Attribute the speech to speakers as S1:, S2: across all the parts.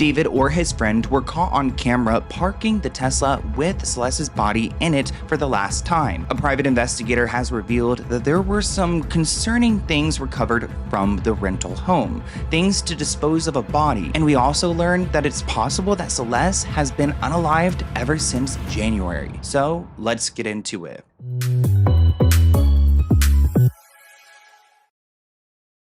S1: David or his friend were caught on camera parking the Tesla with Celeste's body in it for the last time. A private investigator has revealed that there were some concerning things recovered from the rental home, things to dispose of a body, and we also learned that it's possible that Celeste has been unalived ever since January. So let's get into it.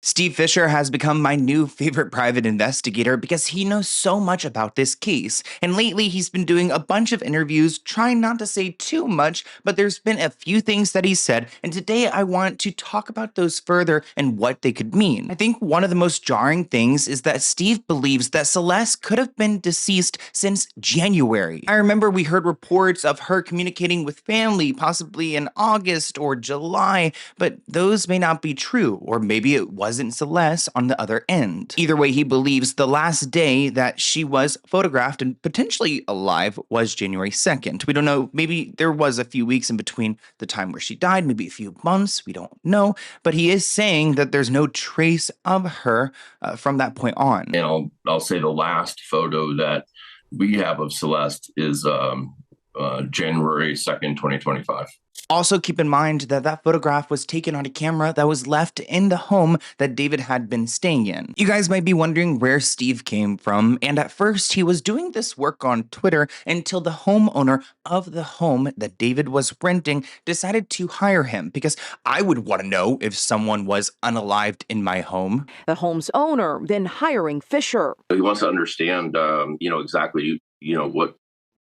S1: Steve Fisher has become my new favorite private investigator because he knows so much about this case, and lately he's been doing a bunch of interviews trying not to say too much, but there's been a few things that he said, and today I want to talk about those further and what they could mean. I think one of the most jarring things is that Steve believes that Celeste could have been deceased since January. I remember we heard reports of her communicating with family possibly in August or July, but those may not be true, or maybe it wasn't Celeste on the other end. Either way, he believes the last day that she was photographed and potentially alive was January 2nd. We don't know, maybe there was a few weeks in between the time where she died, maybe a few months, we don't know, but he is saying that there's no trace of her from that point on.
S2: And I'll say the last photo that we have of Celeste is January 2nd, 2025.
S1: Also, keep in mind that that photograph was taken on a camera that was left in the home that David had been staying in. You guys might be wondering where Steve came from, and at first he was doing this work on Twitter until the homeowner of the home that David was renting decided to hire him, because I would want to know if someone was unalived in my home.
S3: The home's owner then hiring Fisher.
S2: He wants to understand, exactly,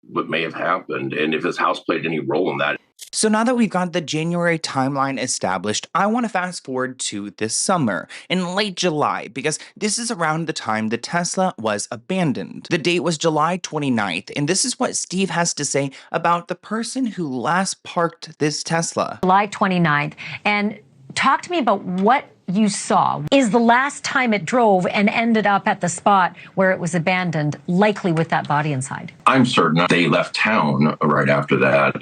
S2: what may have happened and if his house played any role in that.
S1: So now that we've got the January timeline established, I want to fast forward to this summer, in late July, because this is around the time the Tesla was abandoned. The date was July 29th, and this is what Steve has to say about the person who last parked this Tesla.
S4: July 29th, and talk to me about what you saw. Is the last time it drove and ended up at the spot where it was abandoned, likely with that body inside?
S2: I'm certain they left town right after that.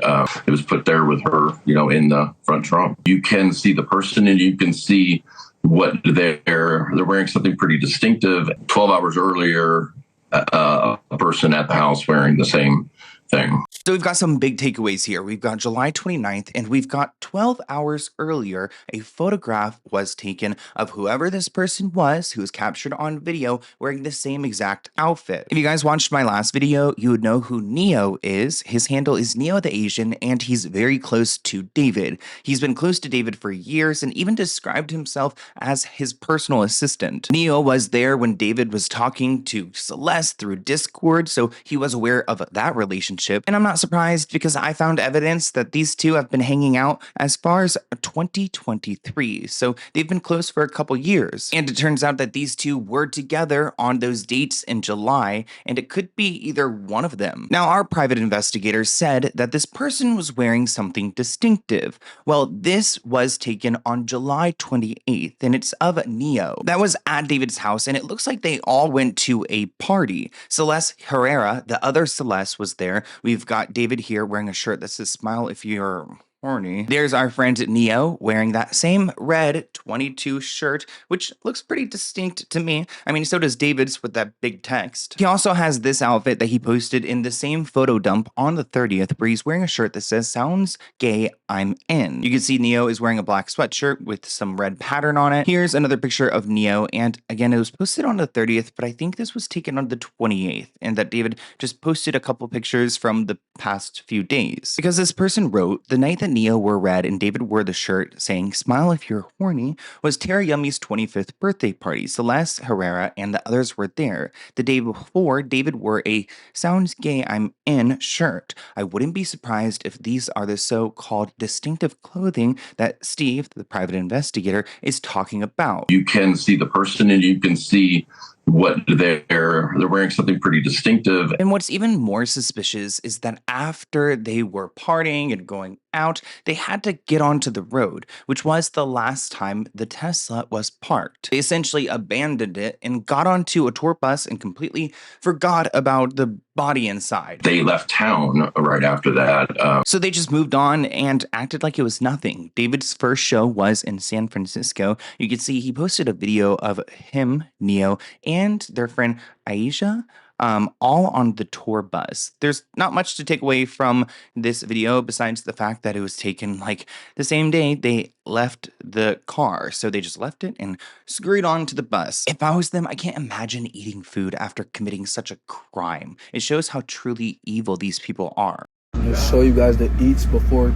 S2: It was put there with her, in the front trunk. You can see the person and you can see what they're wearing something pretty distinctive. 12 hours earlier, a person at the house wearing the same thing.
S1: So we've got some big takeaways here. We've got July 29th, and we've got 12 hours earlier, a photograph was taken of whoever this person was who was captured on video wearing the same exact outfit. If you guys watched my last video, you would know who Neo is. His handle is Neo the Asian, and he's very close to David. He's been close to David for years and even described himself as his personal assistant. Neo was there when David was talking to Celeste through Discord, so he was aware of that relationship, and I'm not surprised because I found evidence that these two have been hanging out as far as 2023, so they've been close for a couple years. And it turns out that these two were together on those dates in July, and it could be either one of them. Now, our private investigator said that this person was wearing something distinctive. Well, this was taken on July 28th, and it's of Neo. That was at David's house, and it looks like they all went to a party. Celeste Herrera, the other Celeste, was there. We've got David here wearing a shirt that says "Smile if you're horny." There's our friend Neo wearing that same red 22 shirt, which looks pretty distinct to me. I mean, so does David's with that big text. He also has this outfit that he posted in the same photo dump on the 30th, where he's wearing a shirt that says "Sounds gay, I'm in." You can see Neo is wearing a black sweatshirt with some red pattern on it. Here's another picture of Neo, and again, it was posted on the 30th, but I think this was taken on the 28th, and that David just posted a couple pictures from the past few days. Because this person wrote, the night that Neo wore red and David wore the shirt saying "Smile if you're horny" was Tara Yummy's 25th birthday party. Celeste Herrera and the others were there. The day before, David wore a "Sounds gay, I'm in" shirt. I wouldn't be surprised if these are the so-called distinctive clothing that Steve, the private investigator, is talking about.
S2: You can see the person and you can see what they're wearing something pretty distinctive.
S1: And what's even more suspicious is that after they were partying and going out, they had to get onto the road, which was the last time the Tesla was parked. They essentially abandoned it and got onto a tour bus and completely forgot about the body inside.
S2: They left town right after that.
S1: So they just moved on and acted like it was nothing. David's first show was in San Francisco. You can see he posted a video of him, Neo, and their friend Aisha. all on the tour bus. There's not much to take away from this video besides the fact that it was taken like the same day they left the car. So they just left it and scurried on to the bus. If I was them, I can't imagine eating food after committing such a crime. It shows how truly evil these people are.
S5: I'm gonna show you guys the eats before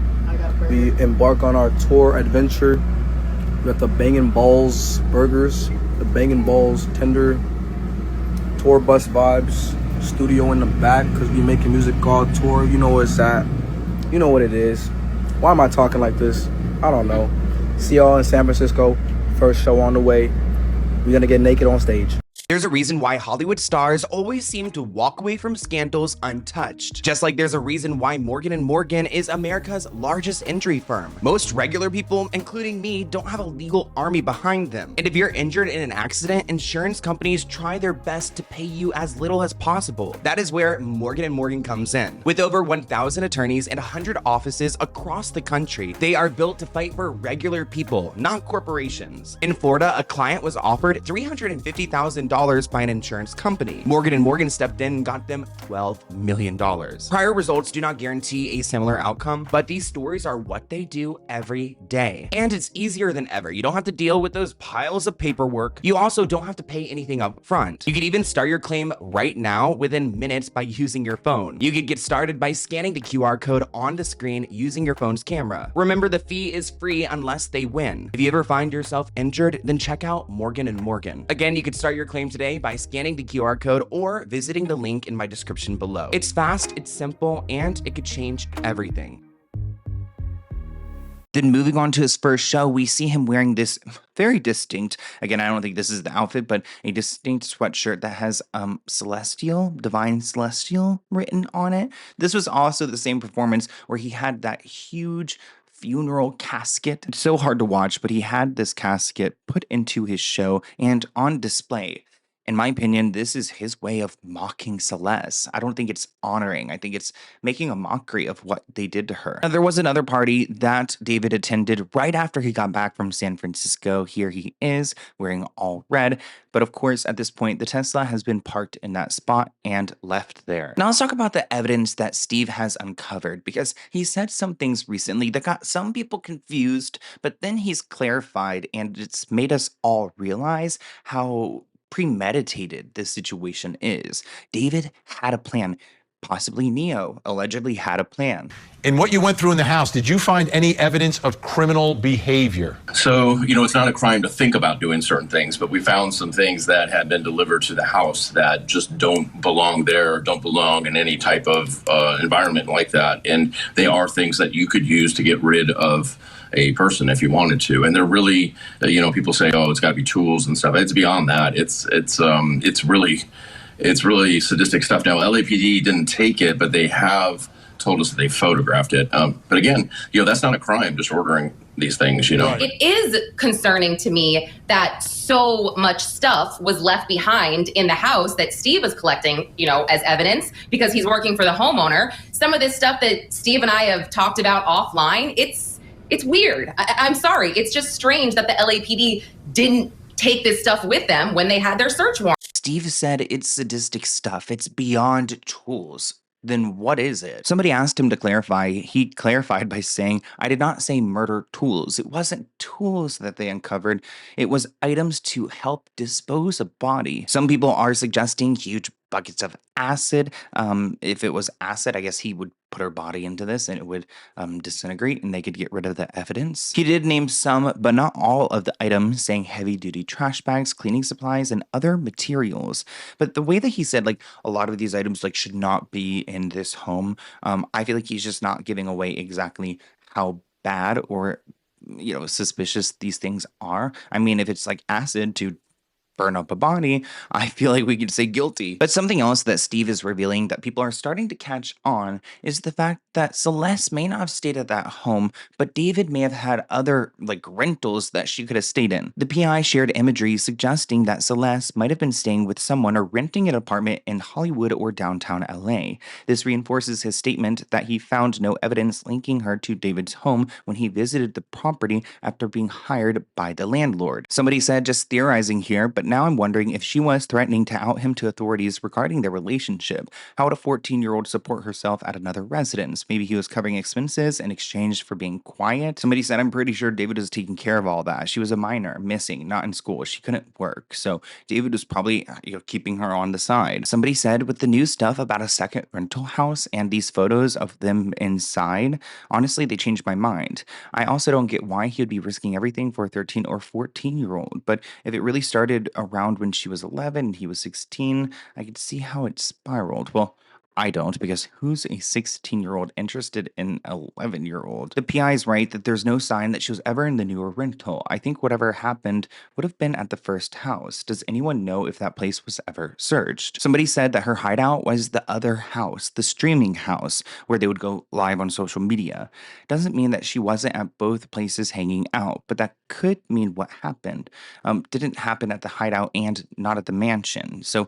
S5: we embark on our tour adventure. We got the Bangin' Balls burgers, the Bangin' Balls tender, tour bus vibes, studio in the back because we making music called Tour. You know where it's at. You know what it is. Why am I talking like this? I don't know. See y'all in San Francisco. First show on the way. We're gonna get naked on stage.
S1: There's a reason why Hollywood stars always seem to walk away from scandals untouched. Just like there's a reason why Morgan & Morgan is America's largest injury firm. Most regular people, including me, don't have a legal army behind them. And if you're injured in an accident, insurance companies try their best to pay you as little as possible. That is where Morgan & Morgan comes in. With over 1,000 attorneys and 100 offices across the country, they are built to fight for regular people, not corporations. In Florida, a client was offered $350,000 by an insurance company. Morgan & Morgan stepped in and got them $12 million. Prior results do not guarantee a similar outcome, but these stories are what they do every day. And it's easier than ever. You don't have to deal with those piles of paperwork. You also don't have to pay anything up front. You can even start your claim right now within minutes by using your phone. You can get started by scanning the QR code on the screen using your phone's camera. Remember, the fee is free unless they win. If you ever find yourself injured, then check out Morgan & Morgan. Again, you can start your claim today by scanning the QR code or visiting the link in my description below. It's fast, it's simple, and it could change everything. Then moving on to his first show, we see him wearing this very distinct, again, I don't think this is the outfit, but a distinct sweatshirt that has Celestial, Divine Celestial written on it. This was also the same performance where he had that huge funeral casket. It's so hard to watch, but he had this casket put into his show and on display. In my opinion, this is his way of mocking Celeste. I don't think it's honoring. I think it's making a mockery of what they did to her. Now, there was another party that David attended right after he got back from San Francisco. Here he is wearing all red. But of course, at this point, the Tesla has been parked in that spot and left there. Now let's talk about the evidence that Steve has uncovered, because he said some things recently that got some people confused, but then he's clarified, and it's made us all realize how premeditated this situation is. David had a plan. Possibly Neo allegedly had a plan.
S6: In what you went through in the house, did you find any evidence of criminal behavior?
S2: So, it's not a crime to think about doing certain things, but we found some things that had been delivered to the house that just don't belong there, don't belong in any type of environment like that. And they are things that you could use to get rid of a person if you wanted to. And they're really, people say, oh, it's got to be tools and stuff. It's beyond that. It's really sadistic stuff. Now, LAPD didn't take it, but they have told us that they photographed it. But again, that's not a crime, just ordering these things,
S7: It is concerning to me that so much stuff was left behind in the house that Steve was collecting, as evidence because he's working for the homeowner. Some of this stuff that Steve and I have talked about offline, it's weird. I'm sorry. It's just strange that the LAPD didn't take this stuff with them when they had their search warrant.
S1: Steve said it's sadistic stuff. It's beyond tools. Then what is it? Somebody asked him to clarify. He clarified by saying, I did not say murder tools. It wasn't tools that they uncovered. It was items to help dispose a body. Some people are suggesting huge buckets of acid. If it was acid, I guess he would put her body into this and it would disintegrate and they could get rid of the evidence. He did name some, but not all of the items, saying heavy-duty trash bags, cleaning supplies, and other materials. But the way that he said, a lot of these items, should not be in this home, I feel like he's just not giving away exactly how bad or, suspicious these things are. I mean, if it's acid to burn up a body, I feel like we could say guilty. But something else that Steve is revealing that people are starting to catch on is the fact that Celeste may not have stayed at that home, but David may have had other rentals that she could have stayed in. The PI shared imagery suggesting that Celeste might have been staying with someone or renting an apartment in Hollywood or downtown LA. This reinforces his statement that he found no evidence linking her to David's home when he visited the property after being hired by the landlord. Somebody said, just theorizing here, but but now I'm wondering if she was threatening to out him to authorities regarding their relationship. How would a 14-year-old support herself at another residence? Maybe he was covering expenses in exchange for being quiet. Somebody said, I'm pretty sure David was taking care of all that. She was a minor, missing, not in school. She couldn't work. So David was probably keeping her on the side. Somebody said, with the new stuff about a second rental house and these photos of them inside, honestly, they changed my mind. I also don't get why he would be risking everything for a 13 or 14-year-old. But if it really started around when she was 11 and he was 16, I could see how it spiraled. Well, I don't, because who's a 16-year-old interested in an 11-year-old? The PI is right that there's no sign that she was ever in the newer rental. I think whatever happened would have been at the first house. Does anyone know if that place was ever searched? Somebody said that her hideout was the other house, the streaming house, where they would go live on social media. Doesn't mean that she wasn't at both places hanging out, but that could mean what happened didn't happen at the hideout and not at the mansion. So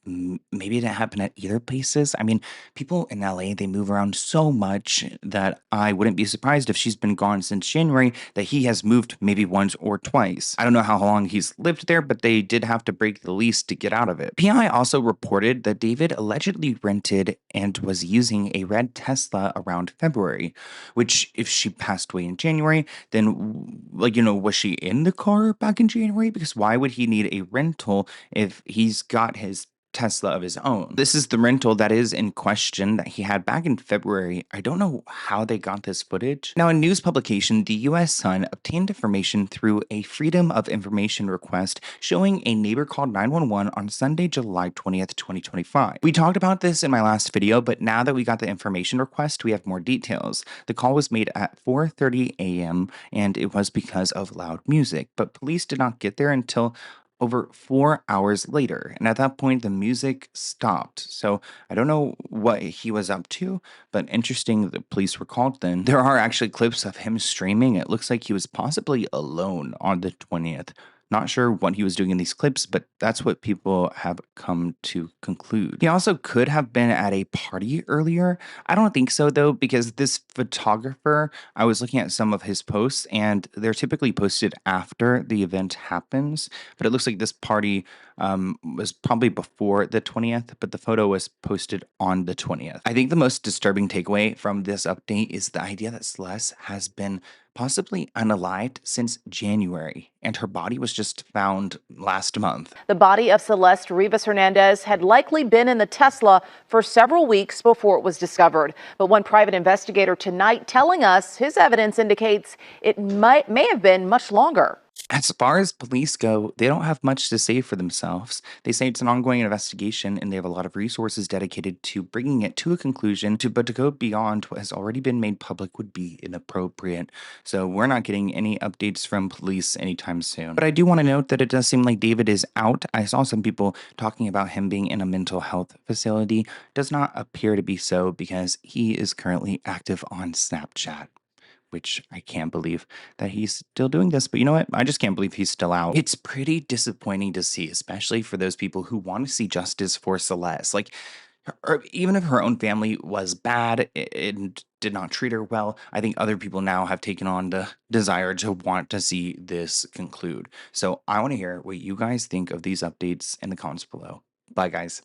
S1: maybe it didn't happen at either places. I mean, people in LA, they move around so much that I wouldn't be surprised if she's been gone since January, that he has moved maybe once or twice. I don't know how long he's lived there, but they did have to break the lease to get out of it. PI also reported that David allegedly rented and was using a red Tesla around February, which if she passed away in January, then was she in the car back in January? Because why would he need a rental if he's got his Tesla of his own? This is the rental that is in question that he had back in February. I don't know how they got this footage. Now, a news publication, the US Sun, obtained information through a Freedom of Information request showing a neighbor called 911 on Sunday, July 20th, 2025. We talked about this in my last video, but now that we got the information request, we have more details. The call was made at 4:30 a.m. and it was because of loud music, but police did not get there until over 4 hours later. And at that point, the music stopped. So I don't know what he was up to, but interesting the police were called then. There are actually clips of him streaming. It looks like he was possibly alone on the 20th. Not sure what he was doing in these clips, but that's what people have come to conclude. He also could have been at a party earlier. I don't think so, though, because this photographer, I was looking at some of his posts, and they're typically posted after the event happens. But it looks like this party was probably before the 20th, but the photo was posted on the 20th. I think the most disturbing takeaway from this update is the idea that Celeste has been possibly unalived since January, and her body was just found last month.
S3: The body of Celeste Rivas Hernandez had likely been in the Tesla for several weeks before it was discovered. But one private investigator tonight telling us his evidence indicates it may have been much longer.
S1: As far as police go, they don't have much to say for themselves. They say it's an ongoing investigation and they have a lot of resources dedicated to bringing it to a conclusion, but to go beyond what has already been made public would be inappropriate. So we're not getting any updates from police anytime soon. But I do want to note that it does seem like David is out. I saw some people talking about him being in a mental health facility. Does not appear to be so because he is currently active on Snapchat, which I can't believe that he's still doing this. But you know what? I just can't believe he's still out. It's pretty disappointing to see, especially for those people who want to see justice for Celeste. Like, even if her own family was bad and did not treat her well, I think other people now have taken on the desire to want to see this conclude. So I want to hear what you guys think of these updates in the comments below. Bye, guys.